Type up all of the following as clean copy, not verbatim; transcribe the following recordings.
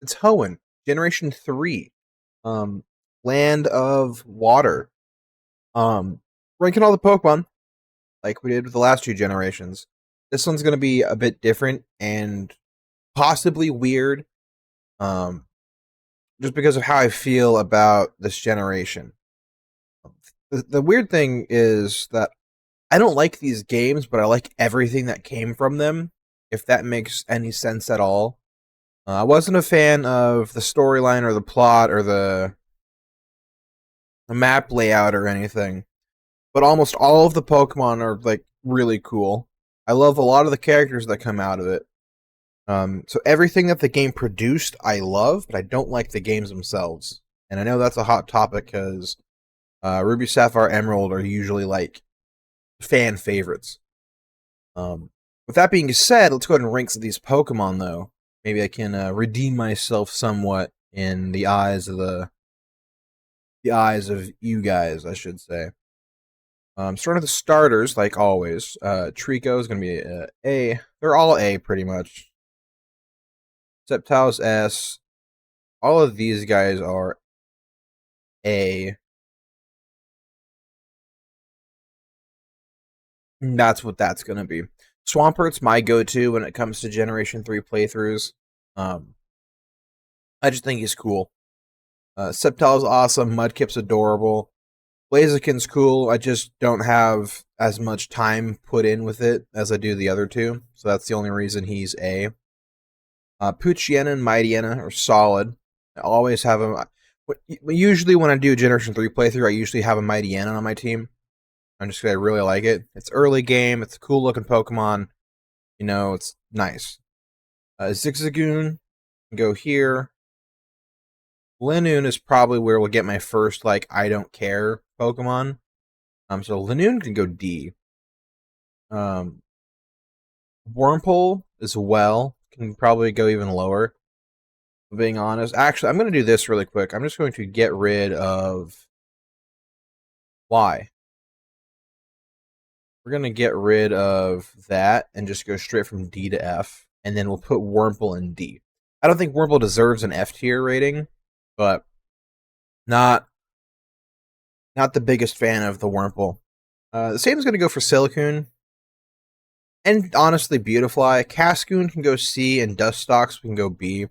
It's Hoenn, Generation 3. Um, Land of Water. Ranking all the Pokemon like we did with the last two generations. This one's going to be a bit different and possibly weird, um, just because of how I feel about this generation. The weird thing is that I don't like these games, but I like everything that came from them, if that makes any sense at all. I wasn't a fan of the storyline or the plot or the map layout or anything, but almost all of the Pokemon are like really cool. I love a lot of the characters that come out of it. So everything that the game produced, I love, but I don't like the games themselves. And I know that's a hot topic because Ruby, Sapphire, Emerald are usually like fan favorites. With that being said, let's go ahead and rank some of these Pokemon, though. Maybe I can redeem myself somewhat in the eyes of you guys, I should say. Starting with the starters, like always. Trico is going to be A. They're all A, pretty much. Sceptile's S. All of these guys are A. And that's what that's going to be. Swampert's my go-to when it comes to Generation 3 playthroughs. I just think he's cool. Sceptile's awesome. Mudkip's adorable. Blaziken's cool. I just don't have as much time put in with it as I do the other two. So that's the only reason he's A. Poochyena and Mightyena are solid. I always have them. Usually when I do a Generation 3 playthrough, I usually have a Mightyena on my team. I'm just because I really like it. It's early game. It's a cool looking Pokemon. You know, it's nice. Zigzagoon can go here. Linoon is probably where we'll get my first, like, I don't care Pokemon. So Linoon can go D. Wurmple as well can probably go even lower. Being honest, actually, I'm going to do this really quick. I'm just going to get rid of Y. We're going to get rid of that and just go straight from D to F, and then we'll put Wurmple in D. I don't think Wurmple deserves an F tier rating, but not the biggest fan of the Wurmple. The same is going to go for Silicoon. And honestly, Beautifly. Cascoon can go C, and Dustox can go B.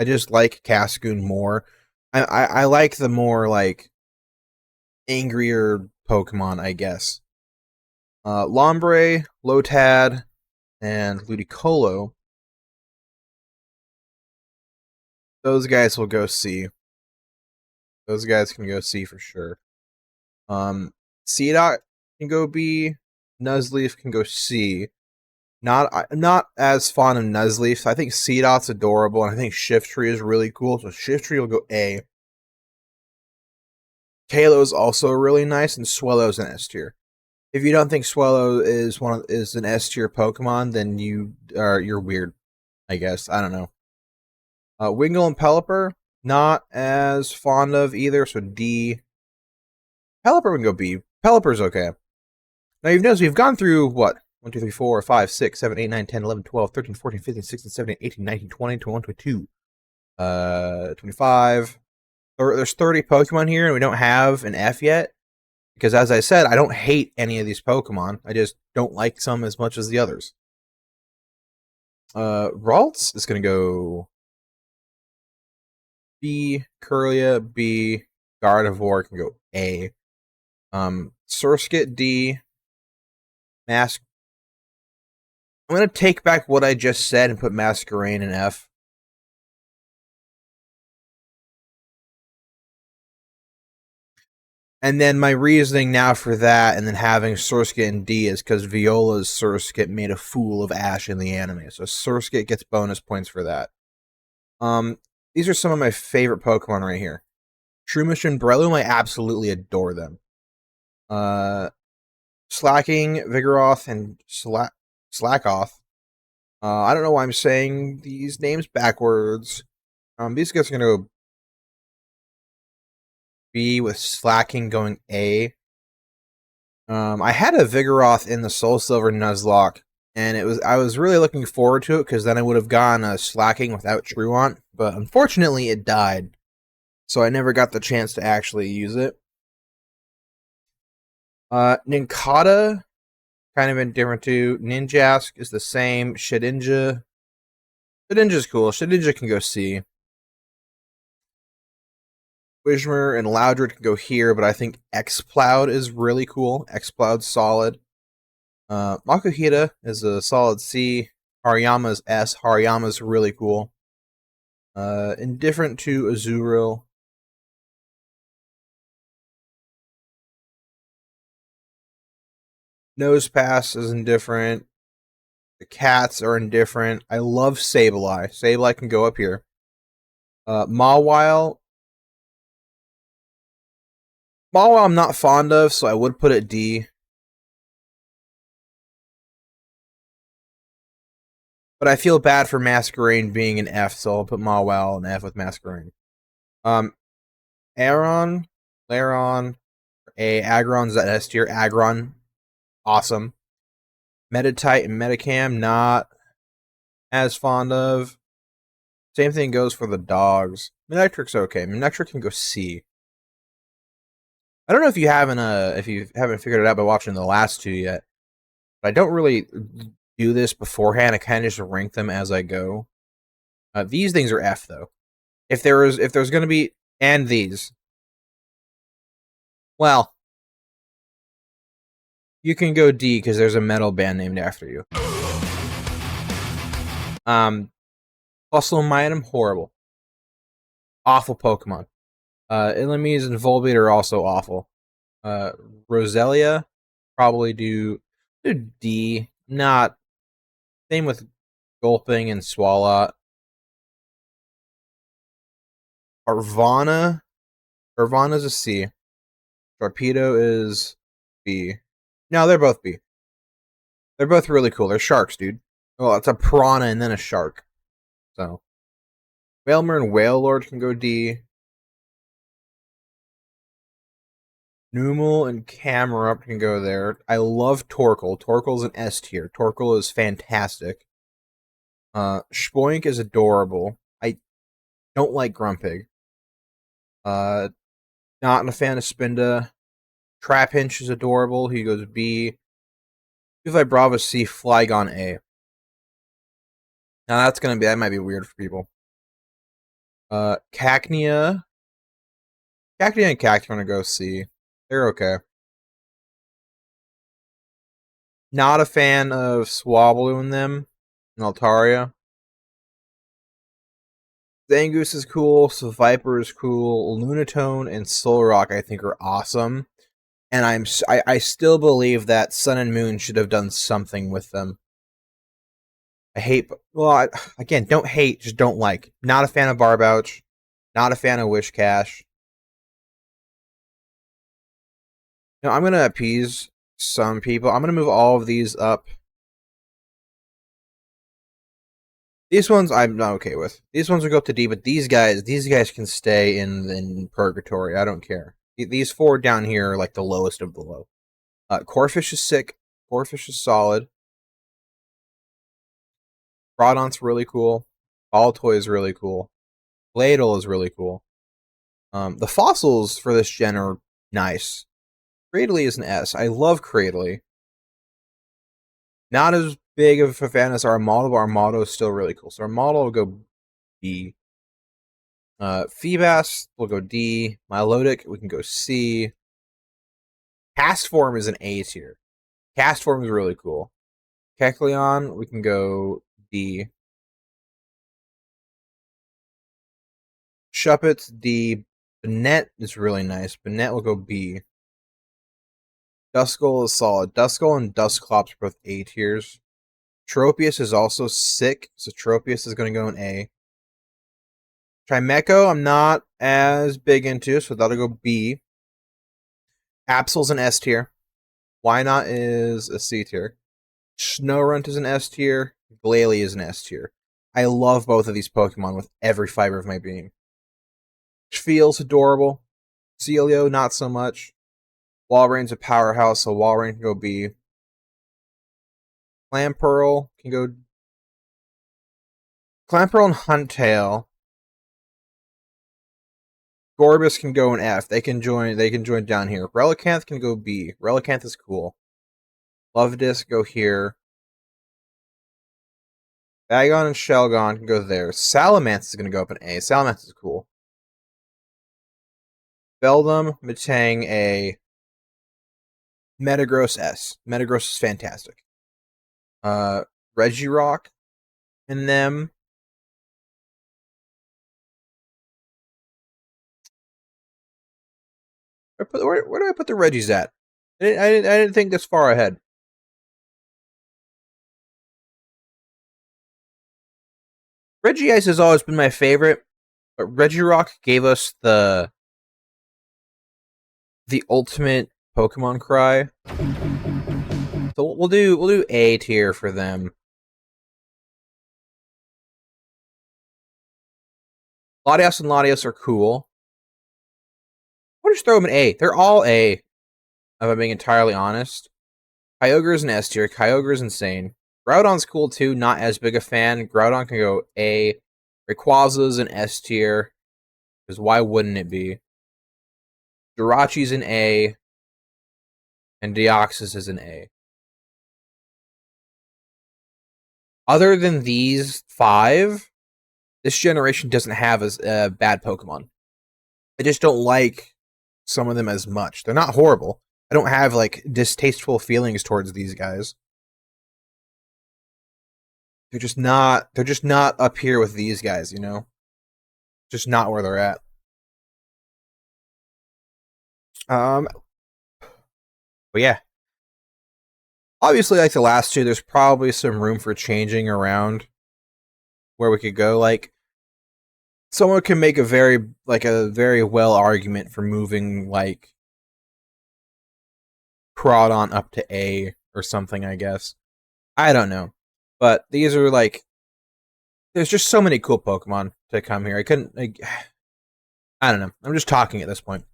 I just like Cascoon more. I like the more, like, angrier Pokemon, I guess. Lombre, Lotad, and Ludicolo. Those guys will go C. Those guys can go C for sure. Seedot can go B. Nuzleaf can go C. Not as fond of Nuzleaf. I think Seedot's adorable, and I think Shiftry is really cool. So Shiftry will go A. Kalo's also really nice, and Swellow's an S tier. If you don't think Swellow is an S tier Pokemon, then you're weird. I guess I don't know. Wingull and Pelipper, not as fond of either. So D. Pelipper would go B. Pelipper's okay. Now you've noticed we've gone through what? 1, 2, 3, 4, 5, 6, 7, 8, 9, 10, 11, 12, 13, 14, 15, 16, 17, 18, 19, 20, 21, 22, 25. There's 30 Pokemon here, and we don't have an F yet. Because as I said, I don't hate any of these Pokemon. I just don't like some as much as the others. Ralts is going to go B. Kirlia, B. Gardevoir can go A. Surskit, D. Mask. I'm going to take back what I just said and put Masquerain in F. And then my reasoning now for that and then having Surskit in D is because Viola's Surskit made a fool of Ash in the anime. So Surskit gets bonus points for that. These are some of my favorite Pokemon right here. Shroomish and Breloom, I absolutely adore them. Slacking, Vigoroth, and Slackoth. I don't know why I'm saying these names backwards. These guys are going to go B with Slacking going A. I had a Vigoroth in the Soul Silver Nuzlocke and I was really looking forward to it because then I would have gone slacking without Truant, but unfortunately it died, so I never got the chance to actually use it. Nincada, kind of indifferent too. Ninjask is the same. Shedinja is cool. Shedinja can go C. Wishmer and Loudred can go here, but I think X-Plowd is really cool. X-Plowd's solid. Makuhita is a solid C. Hariyama's S. Hariyama's really cool. Indifferent to Azurill. Nosepass is indifferent. The cats are indifferent. I love Sableye. Sableye can go up here. Mawile. Mawile I'm not fond of, so I would put it D. But I feel bad for Masquerain being an F, so I'll put Mawile an F with Masquerain. Aron, Laron, A. Aggron's at S tier. Aggron, awesome. Meditite and Metacam, not as fond of. Same thing goes for the dogs. Manectric's okay. Manectric can go C. I don't know if you haven't figured it out by watching the last two yet, but I don't really do this beforehand. I kind of just rank them as I go. These things are F though. If there's going to be and these, well, you can go D because there's a metal band named after you. Fossilmaitum, horrible, awful Pokemon. Illumise and Volbeat are also awful. Roselia, probably do D. Not same with Gulping and Swalot. Arvana's a C. Torpedo is B. No, they're both B. They're both really cool. They're sharks, dude. Well, it's a piranha and then a shark. So, Wailmer and Wailord can go D. Numel and Camerupt can go there. I love Torkoal. Torkoal's an S tier. Torkoal is fantastic. Spoink is adorable. I don't like Grumpig. Not a fan of Spinda. Trapinch is adorable. He goes B. Bravo C. Flygon A. Now that might be weird for people. Cacnea. Cacnea and Cactus are gonna go C. They're okay. Not a fan of Swablu in them. And Altaria. Zangoose is cool. Viper is cool. Lunatone and Solrock I think are awesome. And I still believe that Sun and Moon should have done something with them. Again, don't hate, just don't like. Not a fan of Barbouch. Not a fan of Wishcash. Now, I'm going to appease some people. I'm going to move all of these up. These ones I'm not okay with. These ones will go up to D, but these guys can stay in purgatory. I don't care. These four down here are like the lowest of the low. Corphish is sick. Corphish is solid. Groudon's really cool. Baltoy is really cool. Bladel is really cool. The fossils for this gen are nice. Cradley is an S. I love Cradley. Not as big of a fan as Armaldo, but Armaldo is still really cool. So Armaldo will go B. Feebas will go D. Milotic, we can go C. Castform is an A tier. Castform is really cool. Kecleon, we can go D. Shuppets, D. Banette is really nice. Banette will go B. Duskull is solid. Duskull and Dusclops are both A tiers. Tropius is also sick, so Tropius is going to go in A. Trimeco, I'm not as big into, so that'll go B. Absol's an S tier. Wynot is a C tier. Snorunt is an S tier. Glalie is an S tier. I love both of these Pokemon with every fiber of my being. Feels adorable. Celio, not so much. Walreign's a powerhouse, so Walrein can go B. Clamperl can go. Clamperl and Huntail. Gorbis can go in F. They can join down here. Relicanth can go B. Relicanth is cool. Lovedisc go here. Bagon and Shelgon can go there. Salamence is going to go up in A. Salamence is cool. Beldum, Metang A. Metagross S. Metagross is fantastic. Regirock and them. Where do I put the Reggies at? I didn't think this far ahead. Regice has always been my favorite, but Regirock gave us the ultimate Pokemon cry. So we'll do A tier for them. Latios and Latios are cool. We'll just throw them in A. They're all A, if I'm being entirely honest. Kyogre's an S tier. Kyogre's insane. Groudon's cool too, not as big a fan. Groudon can go A. Rayquaza's an S tier, because why wouldn't it be? Jirachi's an A, and Deoxys is an A. Other than these 5, this generation doesn't have as bad Pokemon. I just don't like some of them as much. They're not horrible. I don't have like distasteful feelings towards these guys. They're just not up here with these guys, you know? Just not where they're at. But yeah. Obviously, like the last 2, there's probably some room for changing around where we could go. Like, someone can make a very well argument for moving like Crawdon up to A or something, I guess. I don't know. But these are like, there's just so many cool Pokemon to come here. I couldn't, I don't know. I'm just talking at this point.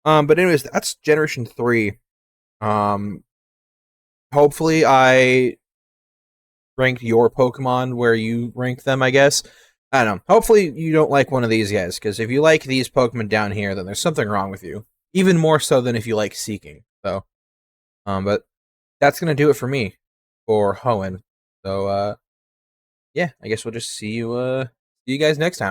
But anyways, that's Generation 3. Hopefully I ranked your Pokemon where you ranked them, I guess. I don't know. Hopefully you don't like one of these guys, because if you like these Pokemon down here, then there's something wrong with you. Even more so than if you like Seeking. So, but that's going to do it for me for Hoenn. So, yeah, I guess we'll just see you guys next time.